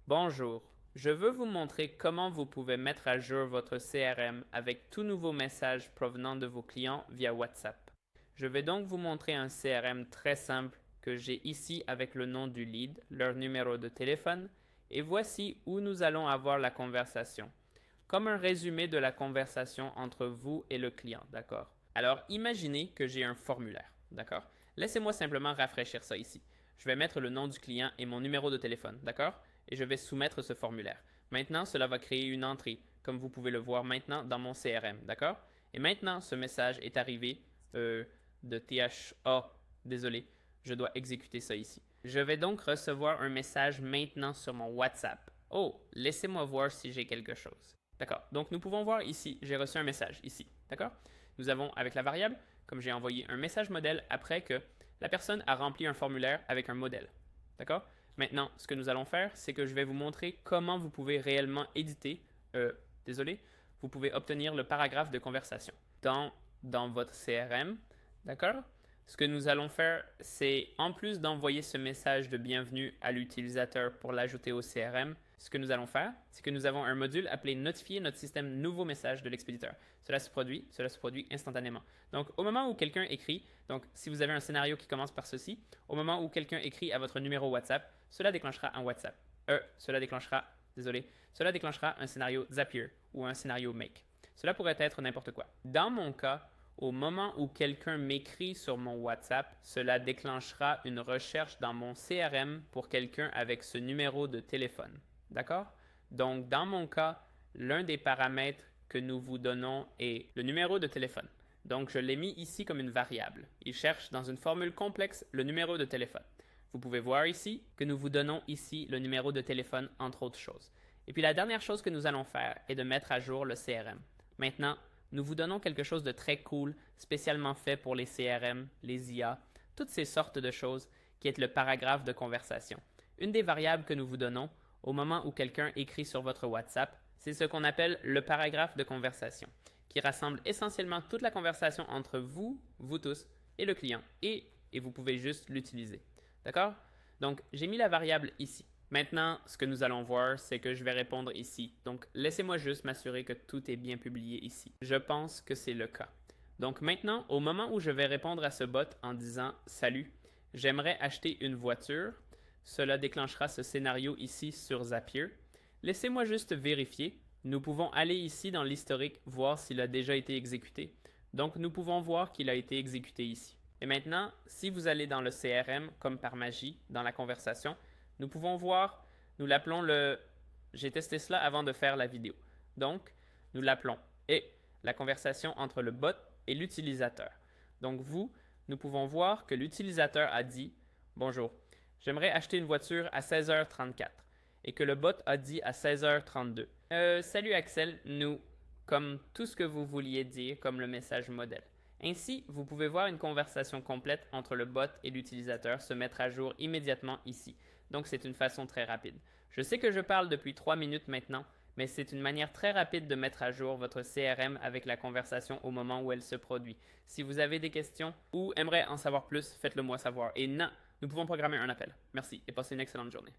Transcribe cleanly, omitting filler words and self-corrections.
Bonjour, je veux vous montrer comment vous pouvez mettre à jour votre CRM avec tout nouveau message provenant de vos clients via WhatsApp. Je vais donc vous montrer un CRM très simple que j'ai ici avec le nom du lead, leur numéro de téléphone, et voici où nous allons avoir la conversation. Comme un résumé de la conversation entre vous et le client, d'accord? Alors, imaginez que j'ai un formulaire, d'accord? Laissez-moi simplement rafraîchir ça ici. Je vais mettre le nom du client et mon numéro de téléphone, d'accord? Et je vais soumettre ce formulaire. Maintenant, cela va créer une entrée, comme vous pouvez le voir maintenant dans mon CRM, d'accord? Et maintenant, ce message est arrivé de THA. Désolé, je dois exécuter ça ici. Je vais donc recevoir un message maintenant sur mon WhatsApp. Oh, laissez-moi voir si j'ai quelque chose. D'accord. Donc, nous pouvons voir ici, j'ai reçu un message ici. D'accord? Nous avons, avec la variable, comme j'ai envoyé un message modèle après que la personne a rempli un formulaire avec un modèle. D'accord? Maintenant, ce que nous allons faire, c'est que je vais vous montrer comment vous pouvez réellement éditer, désolé, vous pouvez obtenir le paragraphe de conversation dans votre CRM. D'accord? Ce que nous allons faire, c'est en plus d'envoyer ce message de bienvenue à l'utilisateur pour l'ajouter au CRM, ce que nous allons faire, c'est que nous avons un module appelé notifier notre système nouveau message de l'expéditeur. Cela se produit instantanément. Donc, au moment où quelqu'un écrit, donc si vous avez un scénario qui commence par ceci, au moment où quelqu'un écrit à votre numéro WhatsApp, cela déclenchera un WhatsApp. Cela déclenchera un scénario Zapier ou un scénario Make. Cela pourrait être n'importe quoi. Dans mon cas, au moment où quelqu'un m'écrit sur mon WhatsApp, cela déclenchera une recherche dans mon CRM pour quelqu'un avec ce numéro de téléphone. D'accord? Donc, dans mon cas, l'un des paramètres que nous vous donnons est le numéro de téléphone. Donc, je l'ai mis ici comme une variable. Il cherche dans une formule complexe le numéro de téléphone. Vous pouvez voir ici que nous vous donnons ici le numéro de téléphone, entre autres choses. Et puis, la dernière chose que nous allons faire est de mettre à jour le CRM. Maintenant, nous vous donnons quelque chose de très cool, spécialement fait pour les CRM, les IA, toutes ces sortes de choses, qui est le paragraphe de conversation. Une des variables que nous vous donnons, au moment où quelqu'un écrit sur votre WhatsApp, c'est ce qu'on appelle le paragraphe de conversation, qui rassemble essentiellement toute la conversation entre vous, vous tous, et le client, et vous pouvez juste l'utiliser. D'accord? Donc, j'ai mis la variable ici. Maintenant, ce que nous allons voir, c'est que je vais répondre ici. Donc, laissez-moi juste m'assurer que tout est bien publié ici. Je pense que c'est le cas. Donc maintenant, au moment où je vais répondre à ce bot en disant « Salut, j'aimerais acheter une voiture », cela déclenchera ce scénario ici sur Zapier. Laissez-moi juste vérifier. Nous pouvons aller ici dans l'historique, voir s'il a déjà été exécuté. Donc, nous pouvons voir qu'il a été exécuté ici. Et maintenant, si vous allez dans le CRM, comme par magie, dans la conversation, nous pouvons voir, nous l'appelons le... J'ai testé cela avant de faire la vidéo. Donc, nous l'appelons et la conversation entre le bot et l'utilisateur. Donc, nous pouvons voir que l'utilisateur a dit « Bonjour, j'aimerais acheter une voiture à 16h34 » et que le bot a dit à 16h32 « Salut Axel, nous... » comme tout ce que vous vouliez dire comme le message modèle. Ainsi, vous pouvez voir une conversation complète entre le bot et l'utilisateur se mettre à jour immédiatement ici. Donc, c'est une façon très rapide. Je sais que je parle depuis 3 minutes maintenant, mais c'est une manière très rapide de mettre à jour votre CRM avec la conversation au moment où elle se produit. Si vous avez des questions ou aimeriez en savoir plus, faites-le moi savoir. Et non, nous pouvons programmer un appel. Merci et passez une excellente journée.